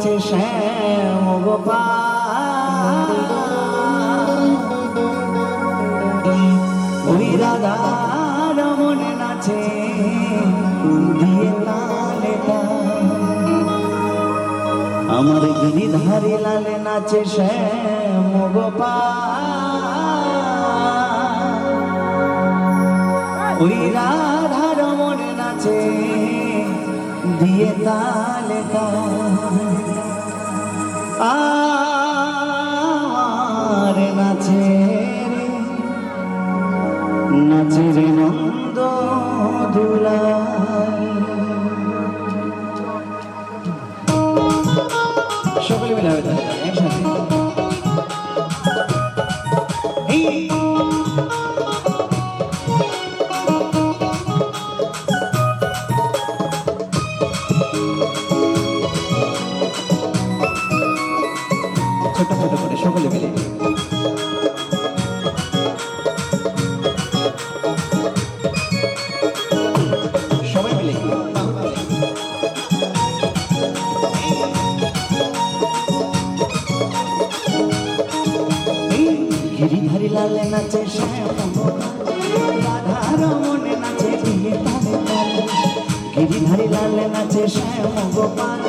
নাচে শ্যাম গোপাল, ওই রাধা রমন নাচে দিয়ে তালে তাল। আমার গিরিধারী লালে নাচে শ্যাম গোপাল, ওই রাধা রমন নাচে দিয়ে তালে তাল। আর নাচে রে নাচে রে নন্দ দুলাল। সকলে মিলে হবে তাহলে একসাথে। ছোট ছোট করে সকলে মিলে সবাই মিলে গিরিধারী লালে নাচে শ্যাম রাধা রমন নাচে দিয়ে তালে তাল। গিরিধারী লালে নাচে শ্যাম গোপাল,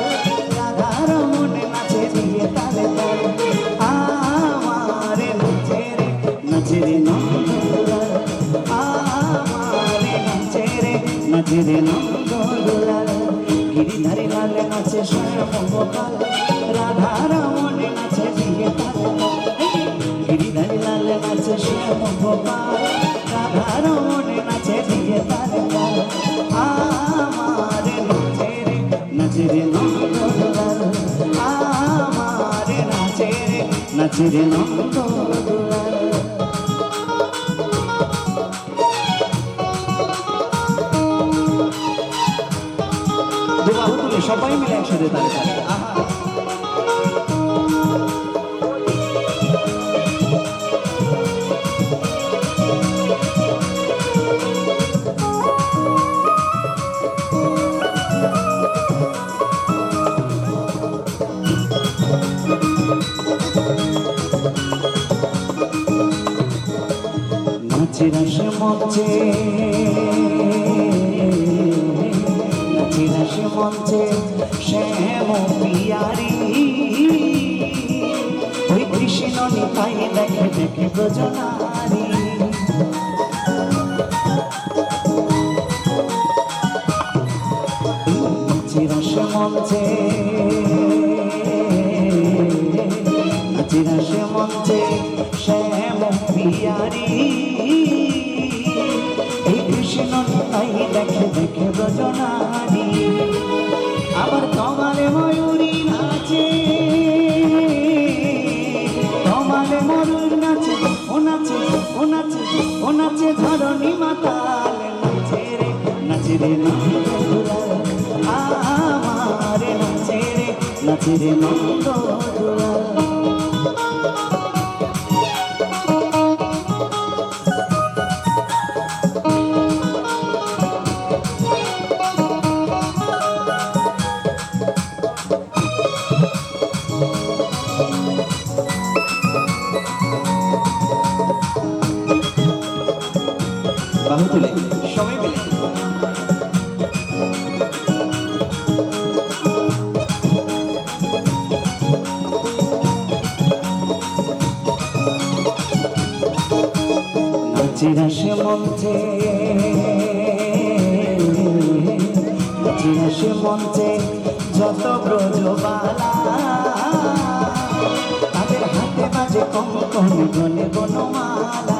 রাধা রমন নাচে দিয়ে তালে তাল। আমারে নাচে রে নাচে রে নন্দ দুলাল, আমারে নাচে রে নাচে রে নন্দ দুলাল। গিরিধারী লালে নাচে শ্যাম গোপাল, রাধা রমন নাচে দিয়ে তালে তাল। গিরিধারী লালে নাচে শ্যাম গোপাল, রাধা রমন নাচে দিয়ে তালে তাল। আমারে নাচে রে নাচে রে নন্দ দুলাল, আমারে নাচে রে নাচে রে নন্দ দুলাল। দুবাহু তুলে সবাই মিলে একসাথে তালে তালে। আহা নাচে রাসে মঞ্চে, নাচে রাসে মঞ্চে শ্যাম পিয়ারি, ওই কৃষ্ণ নিতাই দেখে দেখে ব্রজনারী। নাচে রাসে মঞ্চে, নাচে রাসে মঞ্চে শ্যাম পিয়ারি, এই কৃষ্ণ নিতাই দেখে দেখে ব্রজনারী। আবার তমালে ময়ূরী নাচে, তমালে ময়ূর নাচে, ও নাচে ও নাচে ও নাচে ধরণী মাতাল। নাচে রে নাচে রে নন্দ দুলাল, আমারে নাচে রে নাচে রে নন্দ দুলাল। বাহু তুলে সবাই মিলে নাচে রাসে মঞ্চে, নাচে রাসে মঞ্চে যত ব্রজবালা, তাদের হাতে বাজে কঙ্কণ গলে বনমালা।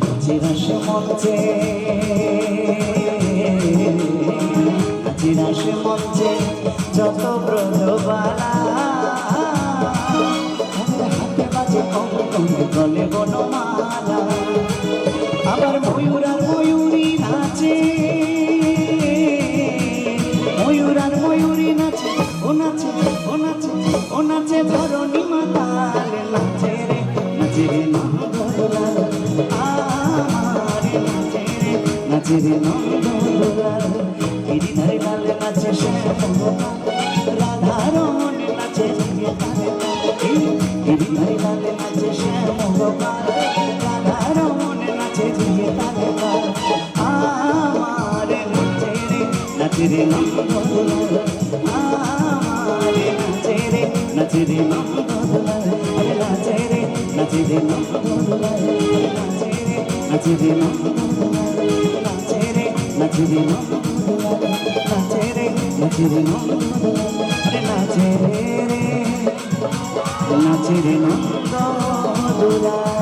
নাচে রাসে মঞ্চে, নাচে রাসে মঞ্চে যত ব্রজবালা, তাদের হাতে বাজে কঙ্কণ গলে বনমালা। আবার ময়ূর আর ময়ূরী নাচে, ময়ূর আর ময়ূরী নাচে, ও নাচে ও নাচে ও নাচে ধরণী মাতাল। নাচে রে নাচে রে নন্দ দুলাল, আমারে নাচে রে নাচে নাচে রে নন্দ দুলাল গিরিধারে লাল নাচে শ্যাম রাধা রমন নাচে ঝিঙে তালে গিরিধারে লাল নাচে শ্যাম রাধা রমন নাচে ঝিঙে তালে আমারে নাচে রে নন্দ দুলাল আমারে নাচে রে নন্দ দুলাল আরে নাচে রে নন্দ দুলাল নাচে রে নন্দ দুলাল নাচে রে নন্দ দুলাল নাচে রে নন্দ দুলাল আরে নাচে রে নন্দ দুলাল